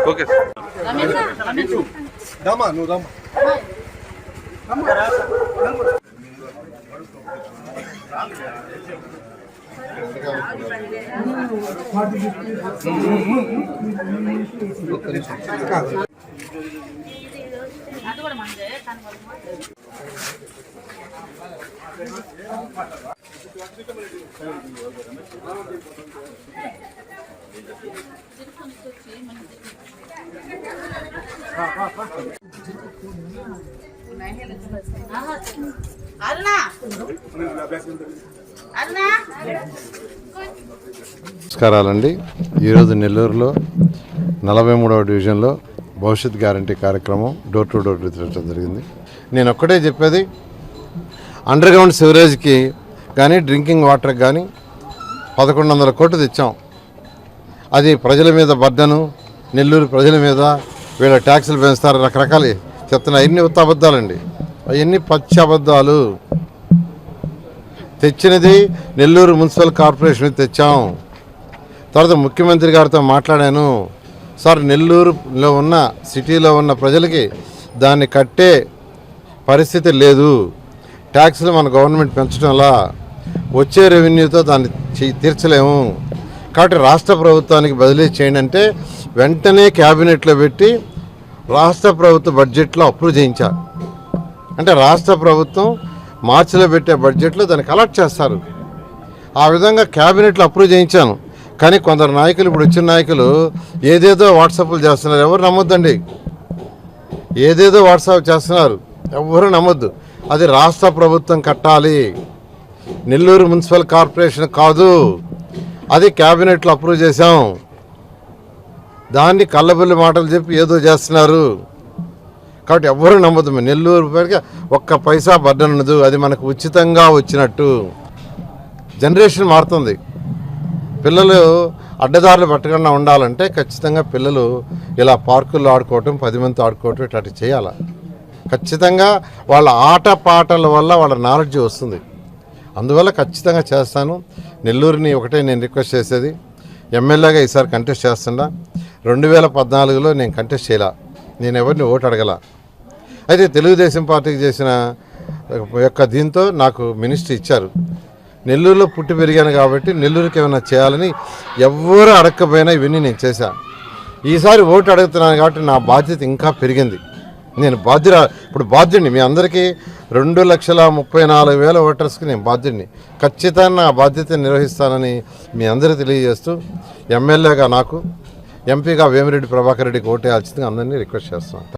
Okay Rama నువ్వు రామా నమస్కారాలండి. ఈరోజు నెల్లూరులో 43వ డివిజన్లో భవిష్యత్ గ్యారంటీ కార్యక్రమం డోర్ టు డోర్ తిరగడం జరిగింది. నేను ఒక్కటే చెప్పేది, అండర్ గ్రౌండ్ సివరేజ్కి కానీ డ్రింకింగ్ వాటర్కి కానీ 1100 కోట్లు తెచ్చాం. అది ప్రజల మీద బర్డను, నెల్లూరు ప్రజల మీద వీళ్ళ ట్యాక్సులు పెంచుతారు రకరకాలు చెప్తున్నా. అవన్నీ ఉత్త అబద్ధాలండి, అవన్నీ పచ్చి అబద్ధాలు. తెచ్చినది నెల్లూరు మున్సిపల్ కార్పొరేషన్ తెచ్చాం. తర్వాత ముఖ్యమంత్రి గారితో మాట్లాడాను. సార్, నెల్లూరులో ఉన్న సిటీలో ఉన్న ప్రజలకి దాన్ని కట్టే పరిస్థితి లేదు. ట్యాక్సులు మన గవర్నమెంట్ పెంచడంలా వచ్చే రెవెన్యూతో దాన్ని తీర్చలేము. కాబట్టి రాష్ట్ర ప్రభుత్వానికి బదిలీ చేయండి అంటే వెంటనే క్యాబినెట్లో పెట్టి రాష్ట్ర ప్రభుత్వ బడ్జెట్లో అప్రూవ్ చేయించారు. అంటే రాష్ట్ర ప్రభుత్వం మార్చిలో పెట్టే బడ్జెట్లో దాన్ని కలెక్ట్ చేస్తారు. ఆ విధంగా క్యాబినెట్లో అప్రూవ్ చేయించాను. కానీ కొందరు నాయకులు, ఇప్పుడు వచ్చిన నాయకులు ఏదేదో వాట్సాప్లు చేస్తున్నారు. ఎవరు నమ్మొద్దండి. ఏదేదో వాట్సాప్ చేస్తున్నారు, ఎవరు నమ్మొద్దు. అది రాష్ట్ర ప్రభుత్వం కట్టాలి, నెల్లూరు మున్సిపల్ కార్పొరేషన్ కాదు. అది క్యాబినెట్లో అప్రూవ్ చేశాం. దాన్ని కళ్ళబుల్లి మాటలు చెప్పి ఏదో చేస్తున్నారు. కాబట్టి ఎవ్వరూ నమ్మదు. నెల్లూరు పేరుగా ఒక్క పైసా బర్డన్ ఉండదు. అది మనకు ఉచితంగా వచ్చినట్టు. జనరేషన్ మారుతుంది. పిల్లలు అడ్డదారులు పట్టకుండా ఉండాలంటే ఖచ్చితంగా పిల్లలు ఇలా పార్కుల్లో ఆడుకోవటం, 10 మందితో ఆడుకోవటం ఇట్లాంటివి చేయాలి. ఖచ్చితంగా వాళ్ళ ఆట పాటల వల్ల వాళ్ళ నాలెడ్జ్ వస్తుంది. అందువల్ల ఖచ్చితంగా చేస్తాను. నెల్లూరుని ఒకటే నేను రిక్వెస్ట్ చేసేది, ఎమ్మెల్యేగా ఈసారి కంటెస్ట్ చేస్తున్నా. 2014లో నేను కంటెస్ట్ చేయలా, నేను ఎవరిని ఓటు అడగల. అయితే తెలుగుదేశం పార్టీకి చేసిన యొక్క దీంతో నాకు మినిస్ట్రీ ఇచ్చారు. నెల్లూరులో పుట్టి పెరిగాను కాబట్టి నెల్లూరుకి ఏమైనా చేయాలని ఎవరు అడగకపోయినా ఇవన్నీ నేను చేశాను. ఈసారి ఓటు అడుగుతున్నాను కాబట్టి నా బాధ్యత ఇంకా పెరిగింది. నేను ఇప్పుడు బాధ్యుడిని. మీ అందరికీ 2,34,000 ఓటర్స్కి నేను బాధ్యుడిని. ఖచ్చితంగా నా బాధ్యత నిర్వహిస్తానని మీ అందరికీ తెలియజేస్తూ, ఎమ్మెల్యేగా నాకు, ఎంపీగా వేమిరెడ్డి ప్రభాకర్ రెడ్డికి ఓటేయాల్సిందిగా అందరినీ రిక్వెస్ట్ చేస్తున్నాను.